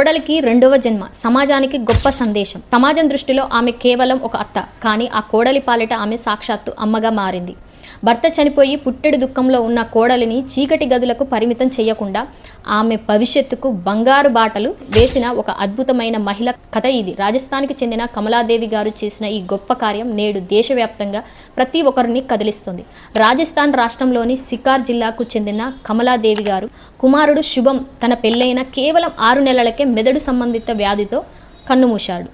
కోడలికి రెండవ జన్మ, సమాజానికి గొప్ప సందేశం. సమాజం దృష్టిలో ఆమె కేవలం ఒక అత్త, కానీ ఆ కోడలి పాలిట ఆమె సాక్షాత్తు అమ్మగా మారింది. భర్త చనిపోయి పుట్టెడు దుఃఖంలో ఉన్న కోడలిని చీకటి గదులకు పరిమితం చేయకుండా ఆమె భవిష్యత్తుకు బంగారు బాటలు వేసిన ఒక అద్భుతమైన మహిళ కథ ఇది. రాజస్థాన్కి చెందిన కమలాదేవి గారు చేసిన ఈ గొప్ప కార్యం నేడు దేశవ్యాప్తంగా ప్రతి ఒక్కరిని కదిలిస్తుంది. రాజస్థాన్ రాష్ట్రంలోని సికార్ జిల్లాకు చెందిన కమలాదేవి గారు కుమారుడు శుభం తన పెళ్ళైన కేవలం 6 నెలలకే మెదడు సంబంధిత వ్యాధితో కన్నుమూశాడు.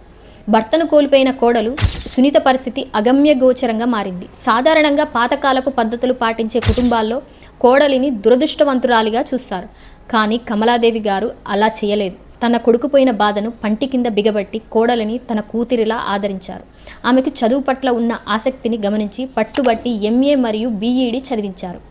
భర్తను కోల్పోయిన కోడలు సునీత పరిస్థితి అగమ్యగోచరంగా మారింది. సాధారణంగా పాతకాలపు పద్ధతులు పాటించే కుటుంబాల్లో కోడలిని దురదృష్టవంతురాలిగా చూస్తారు. కానీ కమలాదేవి గారు అలా చేయలేదు. తన కొడుకుపోయిన బాధను పంటి కింద బిగబట్టి కోడలిని తన కూతురిలా ఆదరించారు. ఆమెకు చదువు పట్ల ఉన్న ఆసక్తిని గమనించి పట్టుబట్టి MA మరియు BEd చదివించారు.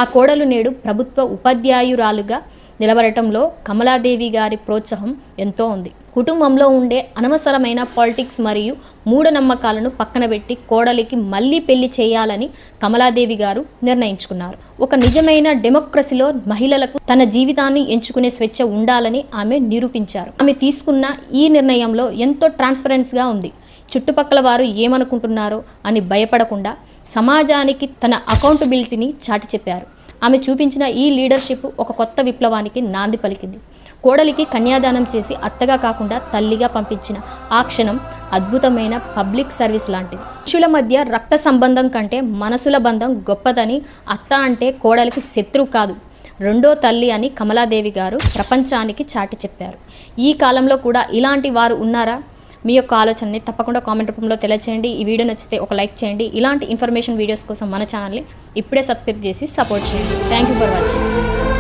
ఆ కోడలు నేడు ప్రభుత్వ ఉపాధ్యాయురాలుగా నిలబడటంలో కమలాదేవి గారి ప్రోత్సాహం ఎంతో ఉంది. కుటుంబంలో ఉండే అనవసరమైన పాలిటిక్స్ మరియు మూఢనమ్మకాలను పక్కన పెట్టి కోడలికి మళ్ళీ పెళ్లి చేయాలని కమలాదేవి గారు నిర్ణయించుకున్నారు. ఒక నిజమైన డెమోక్రసీలో మహిళలకు తన జీవితాన్ని ఎంచుకునే స్వేచ్ఛ ఉండాలని ఆమె నిరూపించారు. ఆమె తీసుకున్న ఈ నిర్ణయంలో ఎంతో ట్రాన్స్పరెన్స్గా ఉంది. చుట్టుపక్కల వారు ఏమనుకుంటున్నారో అని భయపడకుండా సమాజానికి తన అకౌంటబిలిటీని చాటి చెప్పారు. ఆమె చూపించిన ఈ లీడర్షిప్ ఒక కొత్త విప్లవానికి నాంది పలికింది. కోడలికి కన్యాదానం చేసి అత్తగా కాకుండా తల్లిగా పంపించిన ఆ క్షణం అద్భుతమైన పబ్లిక్ సర్వీస్ లాంటిది. మనుషుల మధ్య రక్త సంబంధం కంటే మనసుల బంధం గొప్పదని, అత్త అంటే కోడలికి శత్రువు కాదు, రెండో తల్లి అని కమలాదేవి గారు ప్రపంచానికి చాటి చెప్పారు. ఈ కాలంలో కూడా ఇలాంటి వారు ఉన్నారా? మీ యొక్క ఆలోచనని తప్పకుండా కామెంట్ రూపంలో తెలియచేయండి. ఈ వీడియో నచ్చితే ఒక లైక్ చేయండి. ఇలాంటి ఇన్ఫర్మేషన్ వీడియోస్ కోసం మన ఛానల్ని ఇప్పుడే సబ్స్క్రైబ్ చేసి సపోర్ట్ చేయండి. Thank you for watching.